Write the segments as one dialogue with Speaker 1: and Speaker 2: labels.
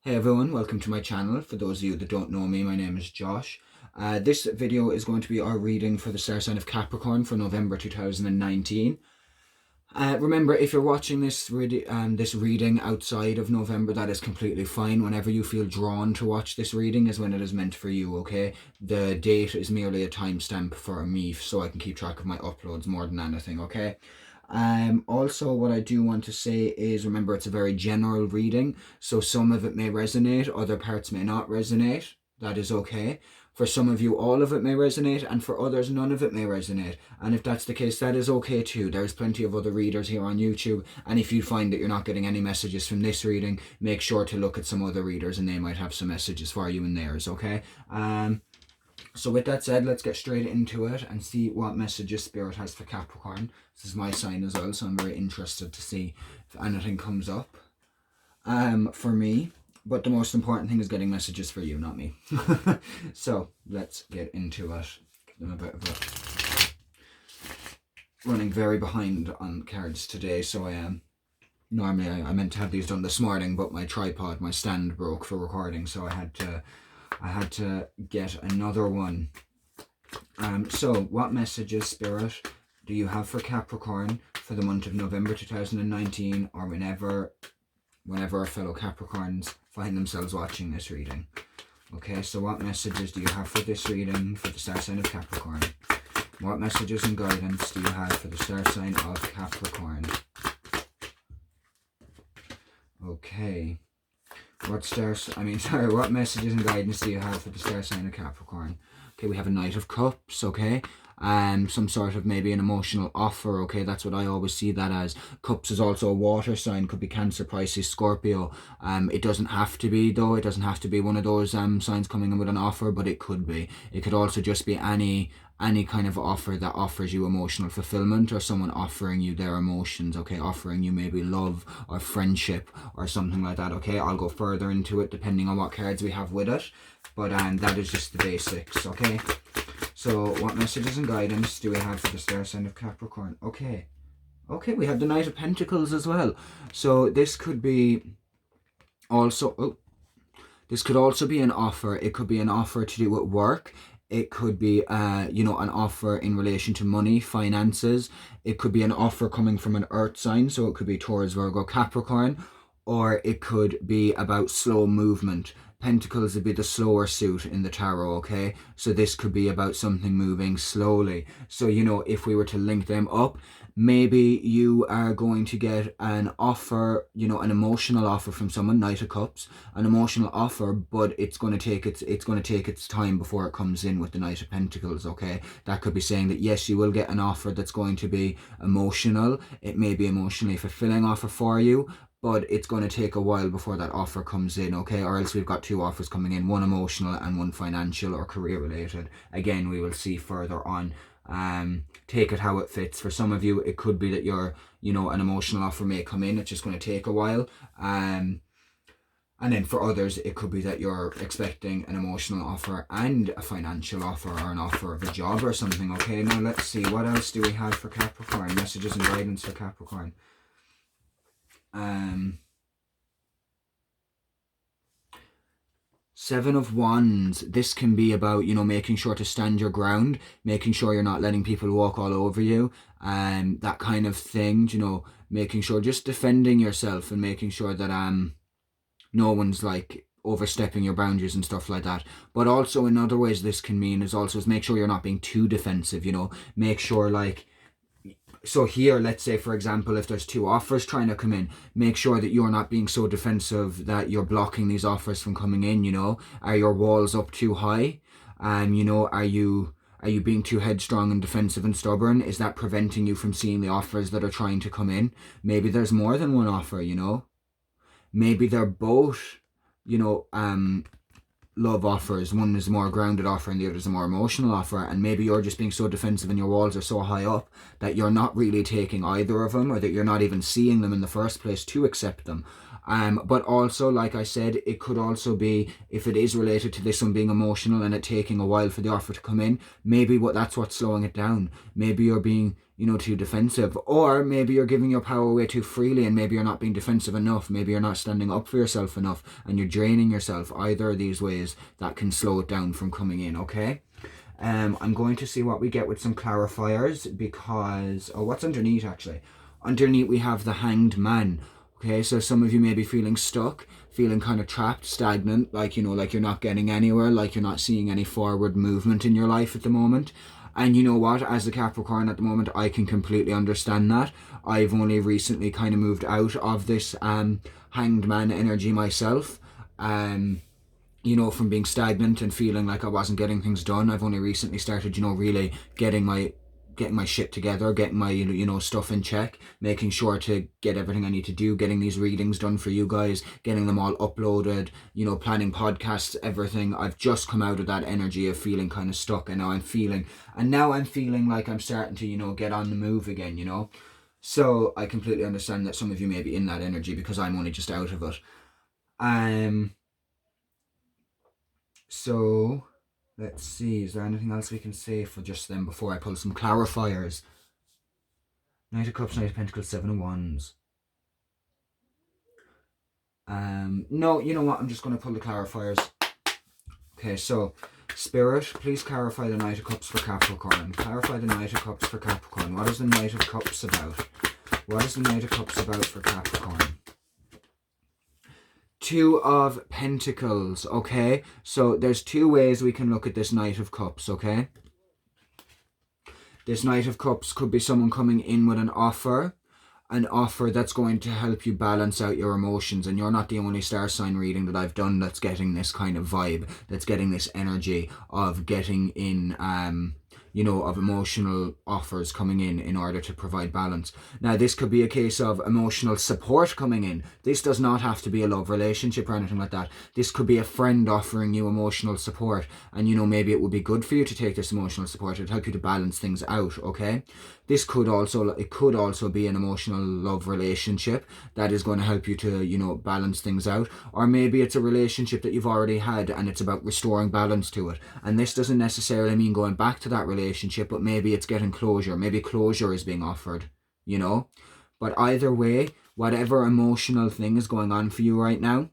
Speaker 1: Hey everyone, welcome to my channel. For those of you that don't know me, my name is Josh. This video is going to be our reading for the star sign of Capricorn for November 2019. Remember, if you're watching this reading outside of November, that is completely fine. Whenever you feel drawn to watch this reading is when it is meant for you, okay? The date is merely a timestamp for me so I can keep track of my uploads more than anything, okay? Also, what I do want to say is, remember, it's a very general reading, so some of it may resonate, other parts may not resonate. That is okay. For some of you, all of it may resonate, and for others, none of it may resonate. And if that's the case, that is okay too. There's plenty of other readers here on YouTube, and if you find that you're not getting any messages from this reading, make sure to look at some other readers, and they might have some messages for you in theirs, okay? So with that said, let's get straight into it and see what messages Spirit has for Capricorn. This is my sign as well, so I'm very interested to see if anything comes up for me. But the most important thing is getting messages for you, not me. So let's get into it. Give them a bit of a... Running very behind on cards today, so I am. Normally I meant to have these done this morning, but my tripod, my stand broke for recording, so I had to get another one. So what messages, Spirit, do you have for Capricorn for the month of November 2019, or whenever our fellow Capricorns find themselves watching this reading? Okay, so what messages do you have for this reading for the star sign of Capricorn? What messages and guidance do you have for the star sign of Capricorn? Okay. What messages and guidance do you have for the star sign of Capricorn? Okay, we have a Knight of Cups, okay? Some sort of maybe an emotional offer, okay? That's what I always see that as. Cups is also a water sign, could be Cancer, Pisces, Scorpio. It doesn't have to be, though. It doesn't have to be one of those signs coming in with an offer, but it could be. It could also just be any kind of offer that offers you emotional fulfillment, or someone offering you their emotions, okay? Offering you maybe love or friendship or something like that, okay? I'll go further into it depending on what cards we have with it, but that is just the basics, okay? So what messages and guidance do we have for the star sign of Capricorn? Okay, we have the Knight of Pentacles as well. So this could be also, this could also be an offer. It could be an offer to do with work. It could be, an offer in relation to money, finances. It could be an offer coming from an earth sign, so it could be Taurus, Virgo, Capricorn, or it could be about slow movement. Pentacles would be the slower suit in the tarot, okay? So this could be about something moving slowly. So, if we were to link them up, maybe you are going to get an offer, an emotional offer from someone, Knight of Cups, an emotional offer, but it's going to take its time before it comes in with the Knight of Pentacles, okay? That could be saying that yes, you will get an offer that's going to be emotional. It may be emotionally fulfilling offer for you, but it's going to take a while before that offer comes in, okay? Or else we've got two offers coming in, one emotional and one financial or career related. Again, we will see further on. Take it how it fits. For some of you, it could be that an emotional offer may come in. It's just going to take a while. And then for others, it could be that you're expecting an emotional offer and a financial offer, or an offer of a job or something, okay? Now let's see, what else do we have for Capricorn? Messages and guidance for Capricorn. Seven of Wands. This can be about, making sure to stand your ground, making sure you're not letting people walk all over you, and that kind of thing, making sure, just defending yourself and making sure that no one's like overstepping your boundaries and stuff like that. But also in other ways this can mean is make sure you're not being too defensive, make sure so here, let's say, for example, if there's two offers trying to come in, make sure that you're not being so defensive that you're blocking these offers from coming in, Are your walls up too high? Are you being too headstrong and defensive and stubborn? Is that preventing you from seeing the offers that are trying to come in? Maybe there's more than one offer, Maybe they're both, love offers. One is a more grounded offer and the other is a more emotional offer, and maybe you're just being so defensive and your walls are so high up that you're not really taking either of them, or that you're not even seeing them in the first place to accept them. But also, like I said, it could also be, if it is related to this one being emotional and it taking a while for the offer to come in, maybe that's what's slowing it down. Maybe you're being too defensive. Or maybe you're giving your power away too freely, and maybe you're not being defensive enough. Maybe you're not standing up for yourself enough, and you're draining yourself. Either of these ways, that can slow it down from coming in, okay? I'm going to see what we get with some clarifiers, because... Oh, what's underneath, actually? Underneath, we have the Hanged Man. Okay, so some of you may be feeling stuck, feeling kind of trapped, stagnant, like, like you're not getting anywhere, like you're not seeing any forward movement in your life at the moment. And you know what, as a Capricorn at the moment, I can completely understand that. I've only recently kind of moved out of this Hanged Man energy myself. From being stagnant and feeling like I wasn't getting things done. I've only recently started, really getting my shit together, getting my, stuff in check, making sure to get everything I need to do, getting these readings done for you guys, getting them all uploaded, planning podcasts, everything. I've just come out of that energy of feeling kind of stuck, and now I'm feeling like I'm starting to, get on the move again, So I completely understand that some of you may be in that energy, because I'm only just out of it. So, let's see, is there anything else we can say for just them before I pull some clarifiers? Knight of Cups, Knight of Pentacles, Seven of Wands. No, you know what, I'm just going to pull the clarifiers. Okay, so, Spirit, please clarify the Knight of Cups for Capricorn. Clarify the Knight of Cups for Capricorn. What is the Knight of Cups about? What is the Knight of Cups about for Capricorn? Two of Pentacles, okay? So there's two ways we can look at this Knight of Cups, okay? This Knight of Cups could be someone coming in with an offer that's going to help you balance out your emotions. And you're not the only star sign reading that I've done that's getting this kind of vibe, that's getting this energy of getting in... of emotional offers coming in order to provide balance. Now, this could be a case of emotional support coming in. This does not have to be a love relationship or anything like that. This could be a friend offering you emotional support, and maybe it would be good for you to take this emotional support. It'd help you to balance things out, okay? It could also be an emotional love relationship that is going to help you to, balance things out. Or maybe it's a relationship that you've already had and it's about restoring balance to it. And this doesn't necessarily mean going back to that relationship, but maybe it's getting closure. Maybe closure is being offered, But either way, whatever emotional thing is going on for you right now,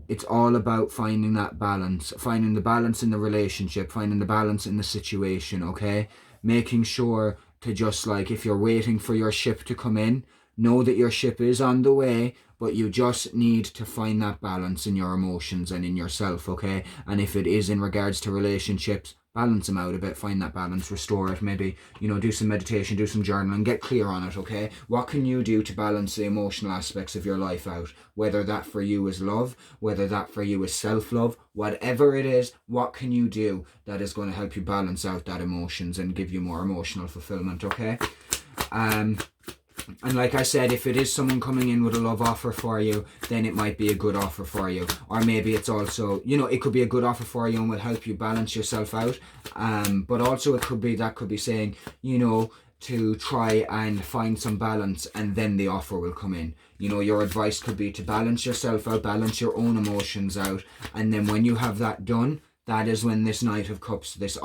Speaker 1: it's all about finding that balance, finding the balance in the relationship, finding the balance in the situation, okay? Making sure to just, like, if you're waiting for your ship to come in, know that your ship is on the way, but you just need to find that balance in your emotions and in yourself, okay? And if it is in regards to relationships, balance them out a bit, find that balance, restore it, maybe, do some meditation, do some journaling, get clear on it, okay? What can you do to balance the emotional aspects of your life out? Whether that for you is love, whether that for you is self-love, whatever it is, what can you do that is going to help you balance out that emotions and give you more emotional fulfillment, okay? And like I said, if it is someone coming in with a love offer for you, then it might be a good offer for you. Or maybe it's also, it could be a good offer for you and will help you balance yourself out. But also it could be saying, to try and find some balance, and then the offer will come in. Your advice could be to balance yourself out, balance your own emotions out. And then when you have that done, that is when this Knight of Cups, this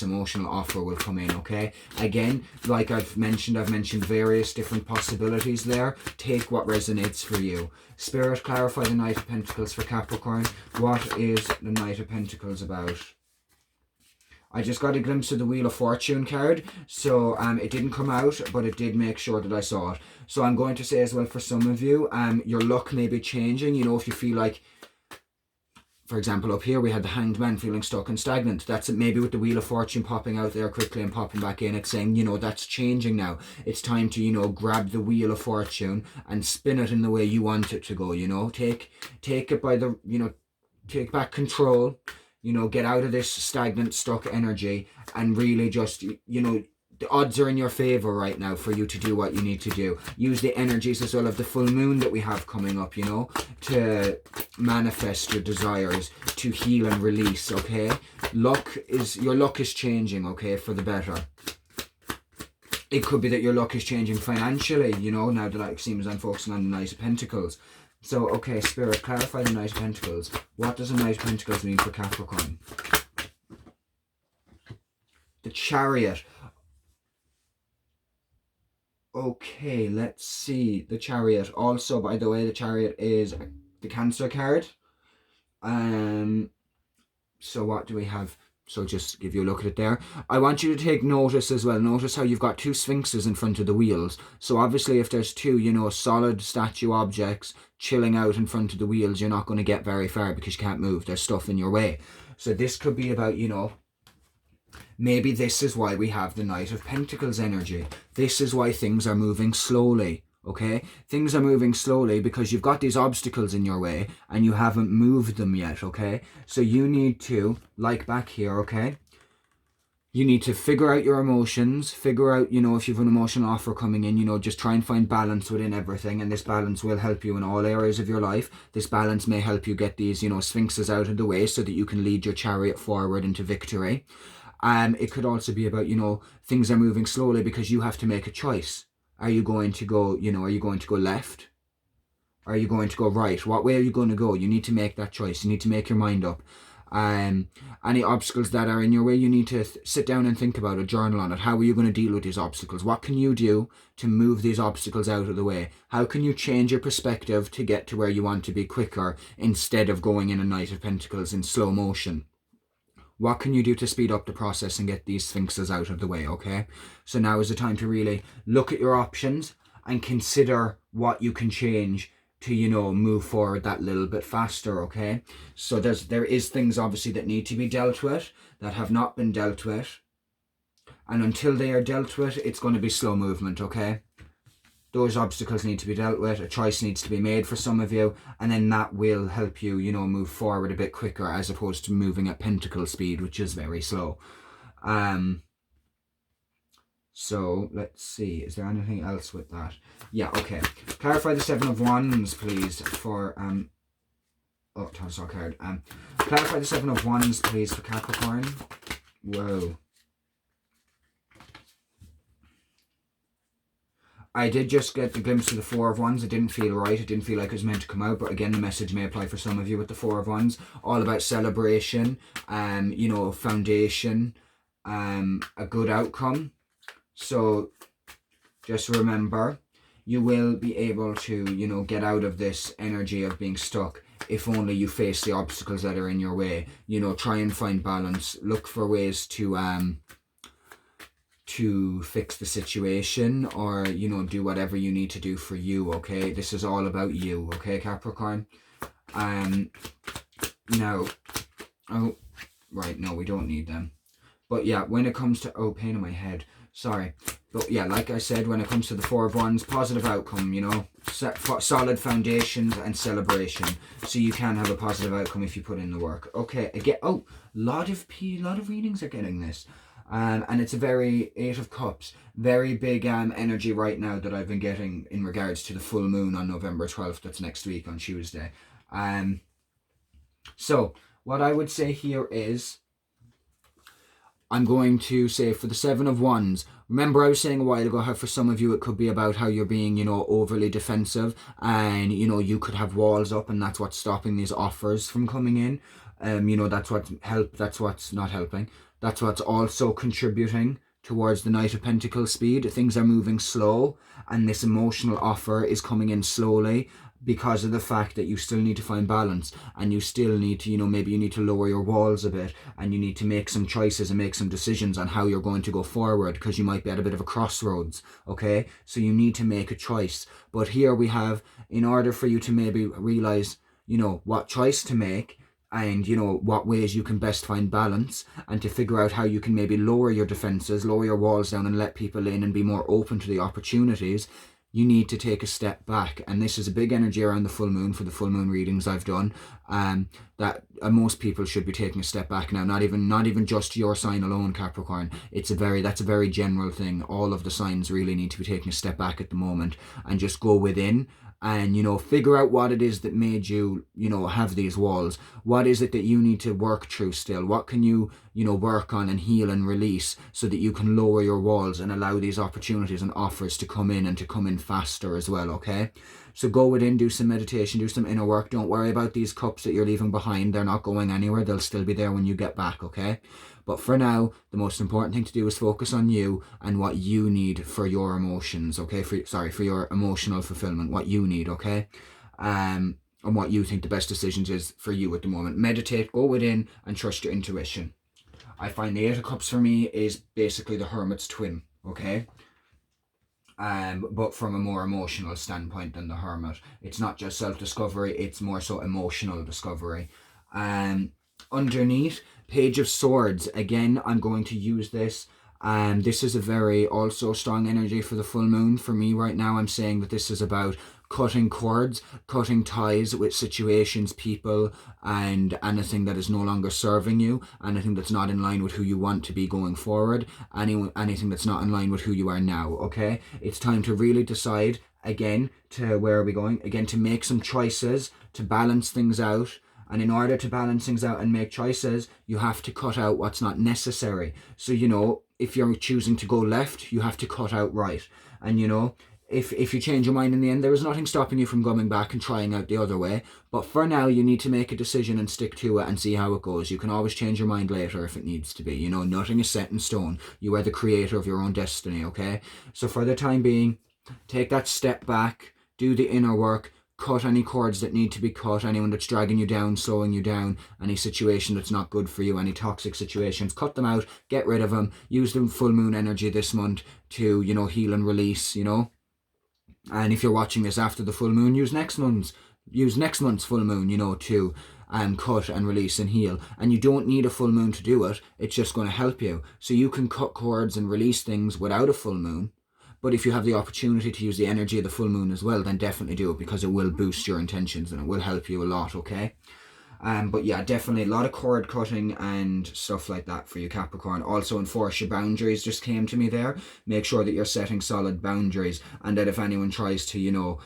Speaker 1: emotional offer will come in, okay? Again, like I've mentioned various different possibilities there. Take what resonates for you. Spirit, clarify the Knight of Pentacles for Capricorn. What is the Knight of Pentacles about? I just got a glimpse of the Wheel of Fortune card, so it didn't come out, but it did make sure that I saw it. So I'm going to say as well, for some of you, your luck may be changing, if you feel like, for example, up here we had the Hanged Man feeling stuck and stagnant. That's it, maybe with the Wheel of Fortune popping out there quickly and popping back in. It's saying, that's changing now. It's time to, grab the Wheel of Fortune and spin it in the way you want it to go, Take it by the, take back control, get out of this stagnant, stuck energy, and really just, the odds are in your favor right now for you to do what you need to do. Use the energies as well of the full moon that we have coming up, to manifest your desires, to heal and release, okay? Your luck is changing, okay, for the better. It could be that your luck is changing financially, now that it seems I'm focusing on the Knight of Pentacles. So, okay, Spirit, clarify the Knight of Pentacles. What does the Knight of Pentacles mean for Capricorn? The Chariot. Okay, let's see. The Chariot. Also, by the way, the Chariot is the Cancer card. So what do we have? So just give you a look at it there. I want you to take notice as well. Notice how you've got two sphinxes in front of the wheels. So obviously if there's two, solid statue objects chilling out in front of the wheels, you're not going to get very far because you can't move. There's stuff in your way. So this could be about, maybe this is why we have the Knight of Pentacles energy. This is why things are moving slowly. Okay, things are moving slowly because you've got these obstacles in your way and you haven't moved them yet. Okay, so you need to, like back here, okay, you need to figure out your emotions, figure out, if you've an emotional offer coming in, just try and find balance within everything, and this balance will help you in all areas of your life. This balance may help you get these, sphinxes out of the way so that you can lead your chariot forward into victory. It could also be about, things are moving slowly because you have to make a choice. Are you going to go, are you going to go left? Are you going to go right? What way are you going to go? You need to make that choice. You need to make your mind up. Any obstacles that are in your way, you need to sit down and think about it, journal on it. How are you going to deal with these obstacles? What can you do to move these obstacles out of the way? How can you change your perspective to get to where you want to be quicker instead of going in a Knight of Pentacles in slow motion? What can you do to speed up the process and get these sphinxes out of the way, okay? So now is the time to really look at your options and consider what you can change to, move forward that little bit faster, okay? So there is things obviously that need to be dealt with that have not been dealt with. And until they are dealt with, it's going to be slow movement, okay? Those obstacles need to be dealt with. A choice needs to be made for some of you, and then that will help you, move forward a bit quicker as opposed to moving at pentacle speed, which is very slow. So let's see. Is there anything else with that? Yeah. Okay. Clarify the Seven of Wands, please, for Oh, Toss card. Clarify the Seven of Wands, please, for Capricorn. Whoa. I did just get the glimpse of the Four of Wands. It didn't feel right. It didn't feel like it was meant to come out. But again, the message may apply for some of you with the Four of Wands. All about celebration, foundation, a good outcome. So just remember, you will be able to, get out of this energy of being stuck if only you face the obstacles that are in your way. Try and find balance. Look for ways to fix the situation, or do whatever you need to do for you, okay? This is all about you, okay, Capricorn? Now, oh right, no, we don't need them. But yeah, when it comes to pain in my head, sorry, but yeah, like I said, when it comes to the Four of Wands, positive outcome, solid foundations and celebration, so you can have a positive outcome if you put in the work. Okay, again, a lot of readings are getting this. And it's a very Eight of Cups, very big energy right now that I've been getting in regards to the full moon on November 12th. That's next week on Tuesday. So what I would say here is, I'm going to say for the Seven of Wands, remember I was saying a while ago how for some of you it could be about how you're being, overly defensive, and, you could have walls up, and that's what's stopping these offers from coming in. That's what's not helping. That's what's also contributing towards the Knight of Pentacles speed. Things are moving slow, and this emotional offer is coming in slowly because of the fact that you still need to find balance, and you still need to, maybe you need to lower your walls a bit, and you need to make some choices and make some decisions on how you're going to go forward, because you might be at a bit of a crossroads, okay? So you need to make a choice. But here we have, in order for you to maybe realize, what choice to make, and what ways you can best find balance, and to figure out how you can maybe lower your defenses, lower your walls down, and let people in and be more open to the opportunities, you need to take a step back. And this is a big energy around the full moon, for the full moon readings I've done, that most people should be taking a step back now. Not even just your sign alone, Capricorn. That's a very general thing. All of the signs really need to be taking a step back at the moment and just go within and figure out what it is that made you have these walls. What is it that you need to work through still? What can you work on and heal and release so that you can lower your walls and allow these opportunities and offers to come in, and to come in faster as well, okay? So go within, do some meditation, do some inner work. Don't worry about these cups that you're leaving behind. They're not going anywhere. They'll still be there when you get back, okay? But for now, the most important thing to do is focus on you and what you need for your emotions, okay? For your emotional fulfillment, what you need, okay? And what you think the best decisions is for you at the moment. Meditate, go within, and trust your intuition. I find the Eight of Cups for me is basically the Hermit's twin, okay? But from a more emotional standpoint than the Hermit. It's not just self-discovery, it's more so emotional discovery. Underneath, Page of Swords. Again, I'm going to use this. This is a very also strong energy for the full moon. For me right now, I'm saying that this is about cutting cords, cutting ties with situations, people, and anything that is no longer serving you, anything that's not in line with who you want to be going forward, anything that's not in line with who you are now, okay? It's time to really decide, again, to where are we going? Again, to make some choices, to balance things out. And in order to balance things out and make choices, you have to cut out what's not necessary. So, if you're choosing to go left, you have to cut out right. And, if you change your mind in the end, there is nothing stopping you from going back and trying out the other way. But for now, you need to make a decision and stick to it and see how it goes. You can always change your mind later if it needs to be. Nothing is set in stone. You are the creator of your own destiny, okay? So for the time being, take that step back, do the inner work, cut any cords that need to be cut, anyone that's dragging you down, slowing you down, any situation that's not good for you, any toxic situations, cut them out, get rid of them, use the full moon energy this month to, heal and release, And if you're watching this after the full moon, use next month's full moon, to cut and release and heal. And you don't need a full moon to do it. It's just going to help you. So you can cut cords and release things without a full moon. But if you have the opportunity to use the energy of the full moon as well, then definitely do it, because it will boost your intentions and it will help you a lot, okay? But yeah, definitely a lot of cord cutting and stuff like that for you, Capricorn. Also enforce your boundaries just came to me there. Make sure that you're setting solid boundaries, and that if anyone tries to,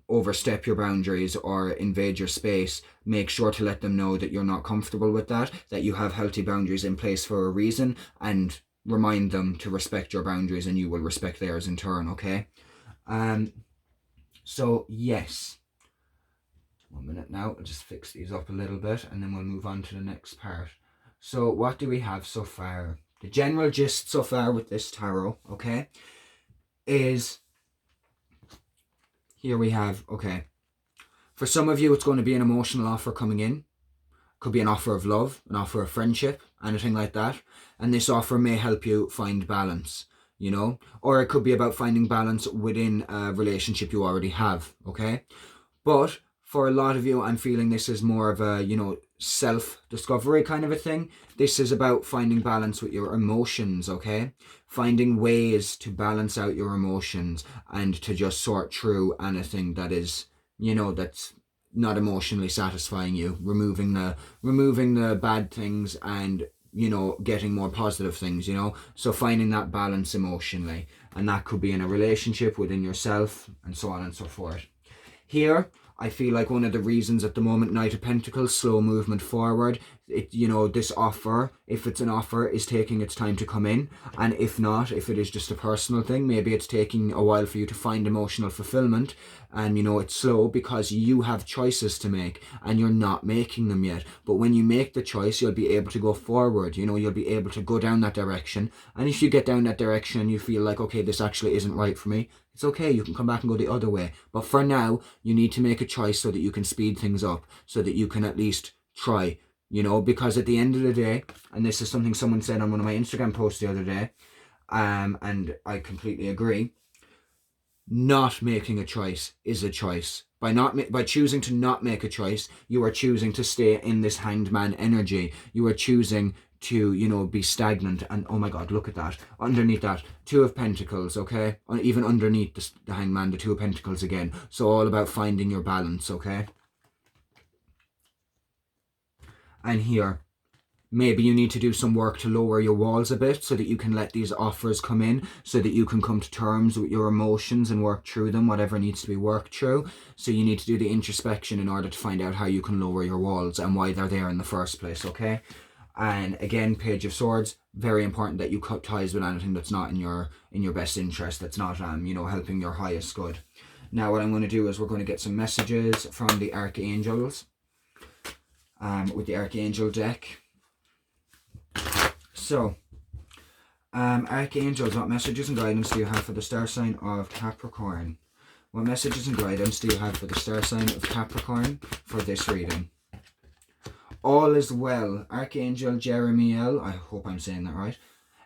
Speaker 1: overstep your boundaries or invade your space, make sure to let them know that you're not comfortable with that you have healthy boundaries in place for a reason, and remind them to respect your boundaries, and you will respect theirs in turn, okay? So yes. 1 minute now, I'll just fix these up a little bit and then we'll move on to the next part. So what do we have so far? The general gist so far with this tarot, okay, is here we have, okay, for some of you it's going to be an emotional offer coming in. Could be an offer of love, an offer of friendship, anything like that. And this offer may help you find balance, or it could be about finding balance within a relationship you already have, okay? But for a lot of you, I'm feeling this is more of a, self-discovery kind of a thing. This is about finding balance with your emotions, okay? Finding ways to balance out your emotions and to just sort through anything that is, that's not emotionally satisfying you. Removing the bad things and, getting more positive things, So finding that balance emotionally. And that could be in a relationship, within yourself, and so on and so forth. Here, I feel like one of the reasons at the moment, Knight of Pentacles, slow movement forward. This offer, if it's an offer, is taking its time to come in. And if not, if it is just a personal thing, maybe it's taking a while for you to find emotional fulfillment. And, it's slow because you have choices to make and you're not making them yet. But when you make the choice, you'll be able to go forward. You'll be able to go down that direction. And if you get down that direction and you feel like, okay, this actually isn't right for me, it's okay, you can come back and go the other way. But for now, you need to make a choice so that you can speed things up, so that you can at least try, because at the end of the day, and this is something someone said on one of my Instagram posts the other day, and I completely agree, not making a choice is a choice. By choosing to not make a choice, you are choosing to stay in this hanged man energy. You are choosing to, be stagnant. And oh my God, look at that. Underneath that, Two of Pentacles, okay? Even underneath the hangman, the Two of Pentacles again. So all about finding your balance, okay? And here, maybe you need to do some work to lower your walls a bit so that you can let these offers come in, so that you can come to terms with your emotions and work through them, whatever needs to be worked through. So you need to do the introspection in order to find out how you can lower your walls and why they're there in the first place, okay? And again, Page of Swords, very important that you cut ties with anything that's not in your best interest, that's not helping your highest good. Now what I'm going to do is we're going to get some messages from the archangels with the archangel deck. So archangels, what messages and guidance do you have for the star sign of Capricorn? What messages and guidance do you have for the star sign of Capricorn for this reading? All is well. Archangel Jeremiel, I hope I'm saying that right.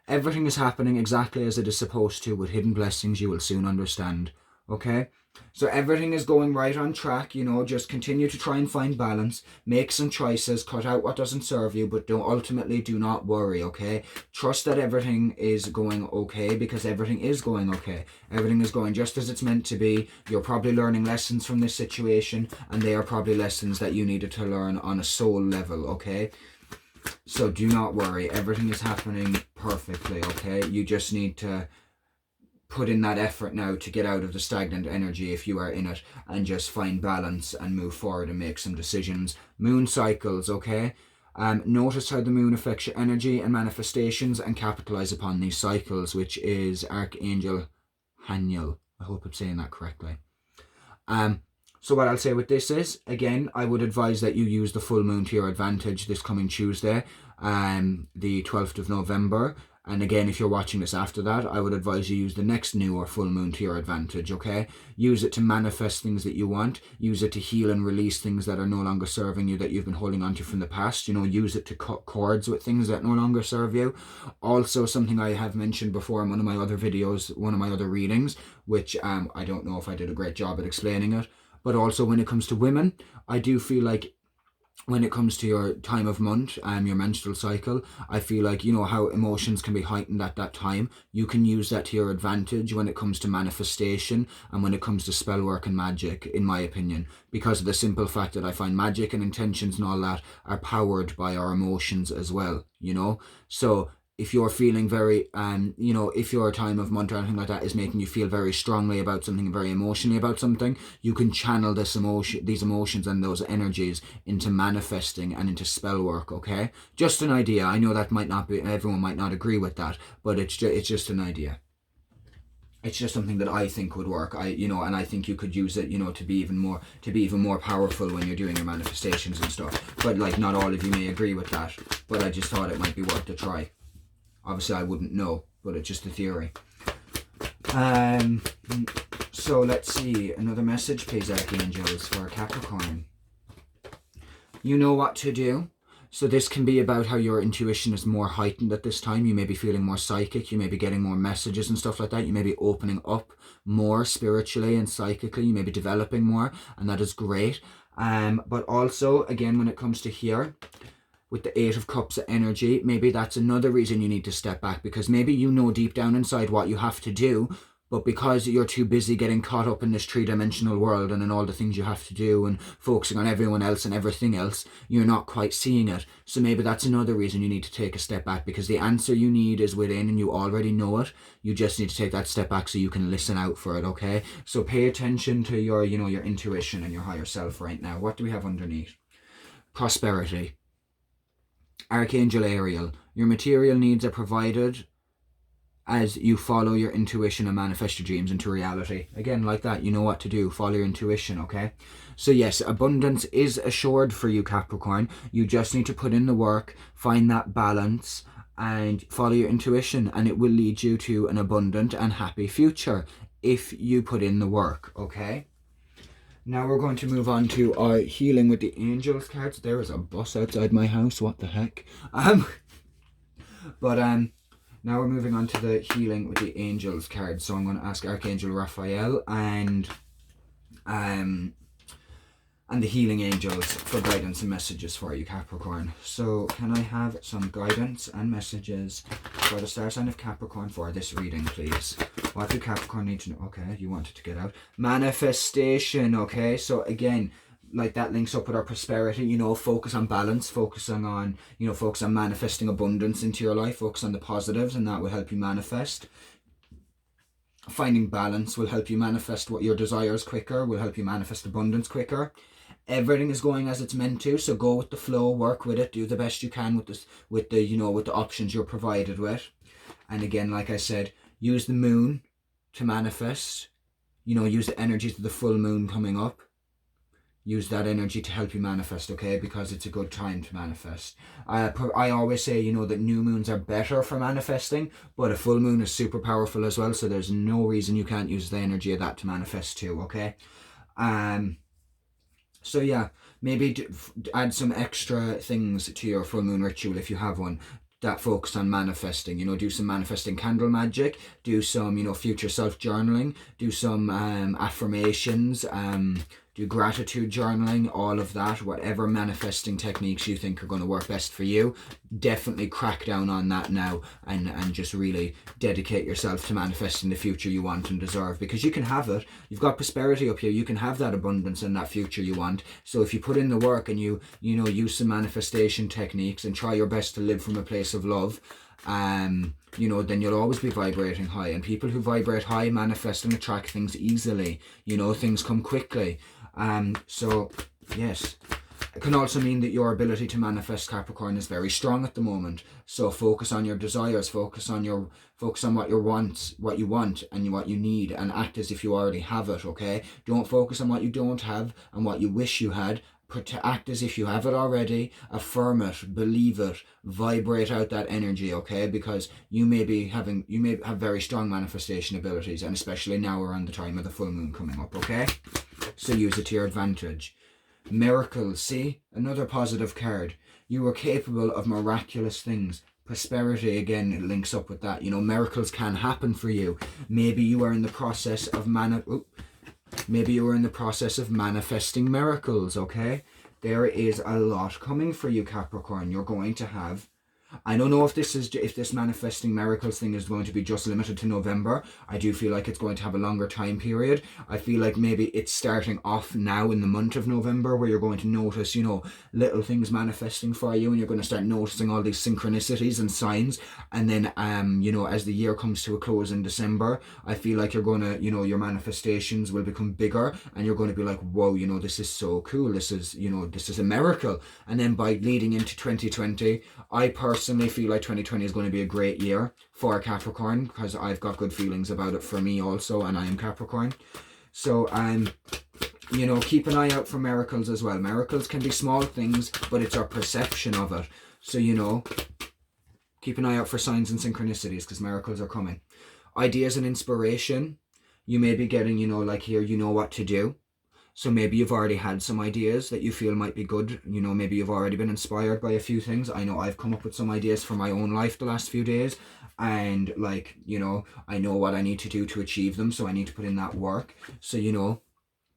Speaker 1: Everything is happening exactly as it is supposed to, with hidden blessings you will soon understand. Okay? So everything is going right on track, you know, just continue to try and find balance, make some choices, cut out what doesn't serve you, but ultimately do not worry, okay? Trust that everything is going okay, because everything is going okay. Everything is going just as it's meant to be. You're probably learning lessons from this situation, and they are probably lessons that you needed to learn on a soul level, okay? So do not worry, everything is happening perfectly, okay? You just need to put in that effort now to get out of the stagnant energy if you are in it, and just find balance and move forward and make some decisions. Moon cycles, okay? Notice how the moon affects your energy and manifestations, and capitalize upon these cycles, which is Archangel Haniel. I hope I'm saying that correctly. So what I'll say with this is, again, I would advise that you use the full moon to your advantage this coming Tuesday, the 12th of November. And again, if you're watching this after that, I would advise you use the next new or full moon to your advantage, okay? Use it to manifest things that you want. Use it to heal and release things that are no longer serving you, that you've been holding on to from the past. You know, use it to cut cords with things that no longer serve you. Also, something I have mentioned before in one of my other videos, one of my other readings, which I don't know if I did a great job at explaining it. But also when it comes to women, I do feel like when it comes to your time of month, your menstrual cycle, I feel like, you know, how emotions can be heightened at that time. You can use that to your advantage when it comes to manifestation and when it comes to spell work and magic, in my opinion, because of the simple fact that I find magic and intentions and all that are powered by our emotions as well, you know? So if you're feeling very, you know, if your time of month or anything like that is making you feel very strongly about something, very emotionally about something, you can channel these emotions and those energies into manifesting and into spell work, okay? Just an idea. I know that might not be, everyone might not agree with that, but it's just an idea. It's just something that I think would work. And I think you could use it, you know, to be even more powerful when you're doing your manifestations and stuff. But like, not all of you may agree with that, but I just thought it might be worth a try. Obviously, I wouldn't know, but it's just a theory. So let's see. Another message, please, Archangels, for Capricorn. You know what to do. So this can be about how your intuition is more heightened at this time. You may be feeling more psychic. You may be getting more messages and stuff like that. You may be opening up more spiritually and psychically. You may be developing more, and that is great. But also, again, when it comes to here, with the 8 of Cups of energy, maybe that's another reason you need to step back, because maybe you know deep down inside what you have to do, but because you're too busy getting caught up in this 3-dimensional world and in all the things you have to do and focusing on everyone else and everything else, you're not quite seeing it. So maybe that's another reason you need to take a step back, because the answer you need is within and you already know it. You just need to take that step back so you can listen out for it, okay? So pay attention to your, you know, your intuition and your higher self right now. What do we have underneath? Prosperity. Archangel Ariel, your material needs are provided as you follow your intuition and manifest your dreams into reality. Again, like that, you know what to do. Follow your intuition, okay? So yes, abundance is assured for you, Capricorn. You just need to put in the work, find that balance, and follow your intuition, and it will lead you to an abundant and happy future if you put in the work, okay? Now we're going to move on to our healing with the angels cards. There is a bus outside my house. What the heck? Now we're moving on to the healing with the angels cards. So I'm going to ask Archangel Raphael and the healing angels for guidance and messages for you, Capricorn. So can I have some guidance and messages for the star sign of Capricorn for this reading, please? What do Capricorn need to know? Okay, you wanted to get out. Manifestation, okay? So again, like that links up with our prosperity, you know, focus on balance, focus on manifesting abundance into your life, focus on the positives, and that will help you manifest. Finding balance will help you manifest what your desires quicker, will help you manifest abundance quicker. Everything is going as it's meant to, so go with the flow, work with it, do the best you can with the options you're provided with. And again, like I said, use the moon to manifest You know, use the energies of the full moon coming up. Use that energy to help you manifest, okay? Because it's a good time to manifest. I always say, you know, that new moons are better for manifesting, but a full moon is super powerful as well, so there's no reason you can't use the energy of that to manifest too, okay? So yeah, maybe add some extra things to your full moon ritual if you have one that focus on manifesting. You know, do some manifesting candle magic, do some, you know, future self journaling, do some affirmations, do gratitude journaling, all of that, whatever manifesting techniques you think are going to work best for you. Definitely crack down on that now, and just really dedicate yourself to manifesting the future you want and deserve, because you can have it. You've got prosperity up here. You can have that abundance and that future you want. So if you put in the work and you know, use some manifestation techniques and try your best to live from a place of love, you know, then you'll always be vibrating high. And people who vibrate high manifest and attract things easily. You know, things come quickly. So yes, it can also mean that your ability to manifest, Capricorn, is very strong at the moment. So focus on your desires, focus on what you want and what you need, and act as if you already have it, okay? Don't focus on what you don't have and what you wish you had. To act as if you have it already, affirm it, believe it, vibrate out that energy, okay? Because you may have very strong manifestation abilities, and especially now around the time of the full moon coming up, okay? So use it to your advantage. Miracles, see? Another positive card. You are capable of miraculous things. Prosperity, again, it links up with that. You know, miracles can happen for you. Maybe you are in the process of manifesting miracles, okay? There is a lot coming for you, Capricorn. You're going to have... I don't know if this manifesting miracles thing is going to be just limited to November. I do feel like it's going to have a longer time period. I feel like maybe it's starting off now in the month of November, where you're going to notice, you know, little things manifesting for you, and you're going to start noticing all these synchronicities and signs. And then, you know, as the year comes to a close in December, I feel like you're going to, you know, your manifestations will become bigger, and you're going to be like, whoa, you know, this is so cool. This is a miracle. And then by leading into 2020, I personally feel like 2020 is going to be a great year for Capricorn, because I've got good feelings about it for me also, and I am Capricorn. So you know, keep an eye out for miracles as well. Miracles can be small things, but it's our perception of it. So, you know, keep an eye out for signs and synchronicities, because miracles are coming. Ideas and inspiration. You may be getting, you know, like here, you know what to do. So maybe you've already had some ideas that you feel might be good. You know, maybe you've already been inspired by a few things. I know I've come up with some ideas for my own life the last few days. And like, you know, I know what I need to do to achieve them. So I need to put in that work. So, you know,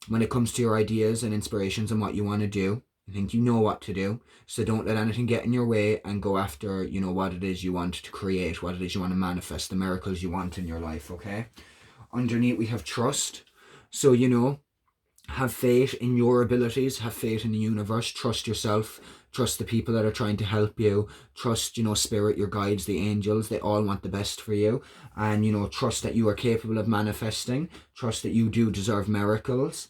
Speaker 1: when it comes to your ideas and inspirations and what you want to do, I think you know what to do. So don't let anything get in your way, and go after, you know, what it is you want to create, what it is you want to manifest, the miracles you want in your life, okay? Underneath we have trust. So, you know, have faith in your abilities, have faith in the universe, trust yourself, trust the people that are trying to help you, trust, you know, spirit, your guides, the angels, they all want the best for you. And, you know, trust that you are capable of manifesting, trust that you do deserve miracles,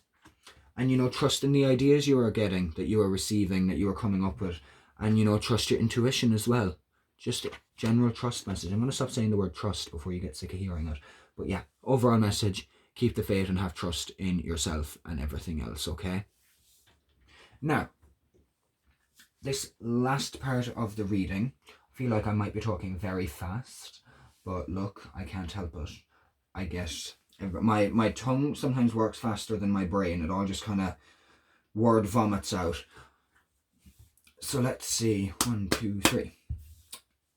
Speaker 1: and, you know, trust in the ideas you are getting, that you are receiving, that you are coming up with, and, you know, trust your intuition as well. Just a general trust message. I'm going to stop saying the word trust before you get sick of hearing it. But yeah, overall message: keep the faith and have trust in yourself and everything else, okay? Now, this last part of the reading, I feel like I might be talking very fast, but look, I can't help it. I guess my tongue sometimes works faster than my brain. It all just kind of word vomits out. So let's see. 1, 2, 3.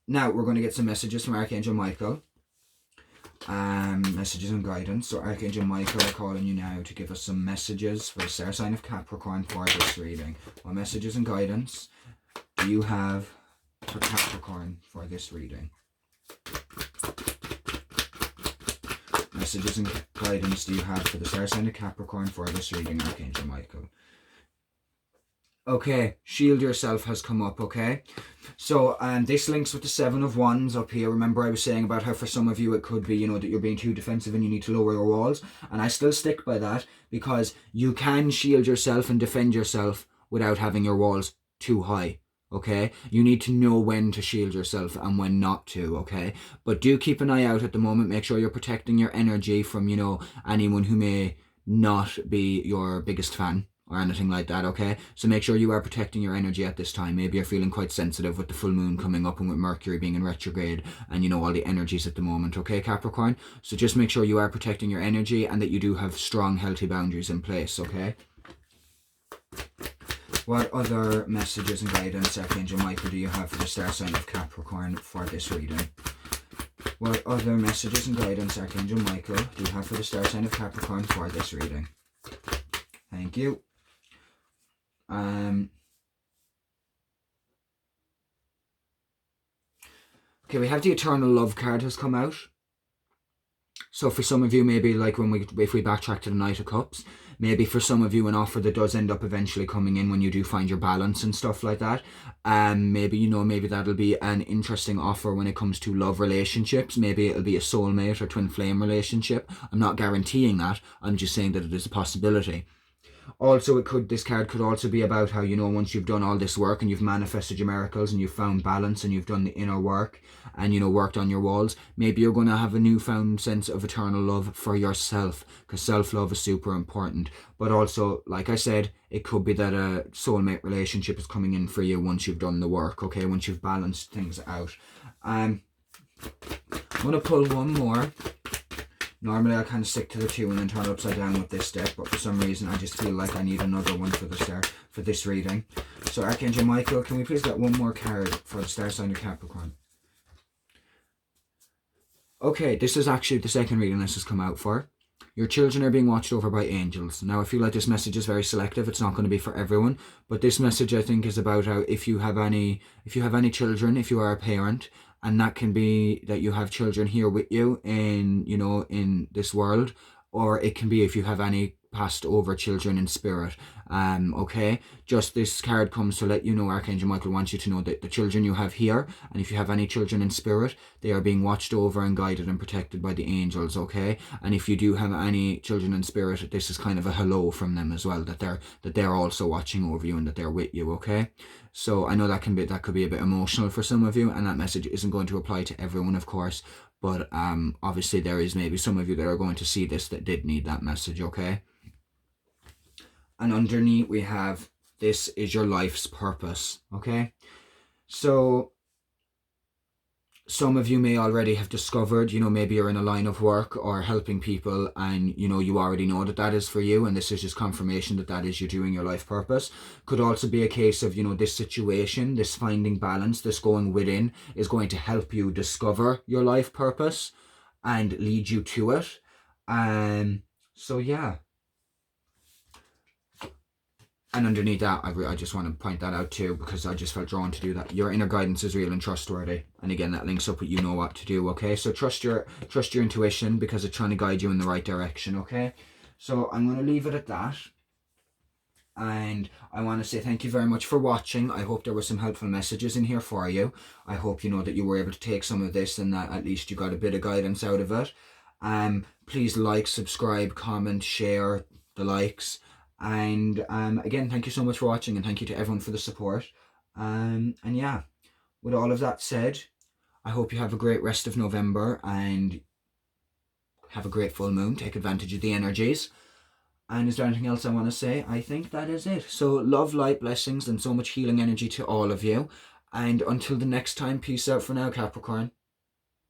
Speaker 1: Now we're going to get some messages from Archangel Michael. Messages and guidance. So Archangel Michael, I'm calling you now to give us some messages for the star sign of Capricorn for this reading. What messages and guidance do you have for Capricorn for this reading? Messages and guidance do you have for the star sign of Capricorn for this reading, Archangel Michael? Okay, shield yourself has come up, okay? So, this links with the 7 of Wands up here. Remember I was saying about how for some of you it could be, you know, that you're being too defensive and you need to lower your walls. And I still stick by that, because you can shield yourself and defend yourself without having your walls too high, okay? You need to know when to shield yourself and when not to, okay? But do keep an eye out at the moment. Make sure you're protecting your energy from, you know, anyone who may not be your biggest fan or anything like that, okay? So make sure you are protecting your energy at this time. Maybe you're feeling quite sensitive with the full moon coming up and with Mercury being in retrograde and, you know, all the energies at the moment, okay, Capricorn? So just make sure you are protecting your energy and that you do have strong, healthy boundaries in place, okay? What other messages and guidance, Archangel Michael, do you have for the star sign of Capricorn for this reading? What other messages and guidance, Archangel Michael, do you have for the star sign of Capricorn for this reading? Thank you. Okay, we have the Eternal Love card has come out. So for some of you, maybe like if we backtrack to the Knight of Cups, maybe for some of you an offer that does end up eventually coming in when you do find your balance and stuff like that. Maybe, you know, maybe that'll be an interesting offer when it comes to love relationships. Maybe it'll be a soulmate or twin flame relationship. I'm not guaranteeing that. I'm just saying that it is a possibility. Also, this card could also be about how, you know, once you've done all this work and you've manifested your miracles and you've found balance and you've done the inner work and, you know, worked on your walls, maybe you're going to have a newfound sense of eternal love for yourself, because self-love is super important. But also, like I said, it could be that a soulmate relationship is coming in for you once you've done the work, okay, once you've balanced things out. I'm going to pull one more. Normally I kind of stick to the two and then turn it upside down with this deck, but for some reason I just feel like I need another one for this reading. So Archangel Michael, can we please get one more card for the star sign of Capricorn? Okay, this is actually the second reading this has come out for. Your children are being watched over by angels. Now I feel like this message is very selective. It's not going to be for everyone, but this message I think is about how if you have any children, if you are a parent, and that can be that you have children here with you in, you know, in this world, or it can be if you have any passed over children in spirit. Okay, just this card comes to let you know, Archangel Michael wants you to know that the children you have here, and if you have any children in spirit, they are being watched over and guided and protected by the angels, okay? And if you do have any children in spirit, this is kind of a hello from them as well, that they're also watching over you and that they're with you, okay? So I know that could be a bit emotional for some of you, and that message isn't going to apply to everyone, of course, but obviously there is maybe some of you that are going to see this that did need that message, okay? And underneath we have, this is your life's purpose, okay? So some of you may already have discovered, you know, maybe you're in a line of work or helping people and, you know, you already know that that is for you, and this is just confirmation that that is you doing your life purpose. Could also be a case of, you know, this situation, this finding balance, this going within is going to help you discover your life purpose and lead you to it. So yeah. And underneath that, I just want to point that out too, because I just felt drawn to do that. Your inner guidance is real and trustworthy. And again, that links up with you know what to do, okay? So trust your intuition, because it's trying to guide you in the right direction, okay? So I'm going to leave it at that. And I want to say thank you very much for watching. I hope there were some helpful messages in here for you. I hope, you know, that you were able to take some of this and that at least you got a bit of guidance out of it. Please like, subscribe, comment, share, the likes. And again, thank you so much for watching, and thank you to everyone for the support. And yeah, with all of that said, I hope you have a great rest of November and have a great full moon. Take advantage of the energies. And is there anything else I want to say? I think that is it. So love, light, blessings, and so much healing energy to all of you. And until the next time, peace out for now, Capricorn.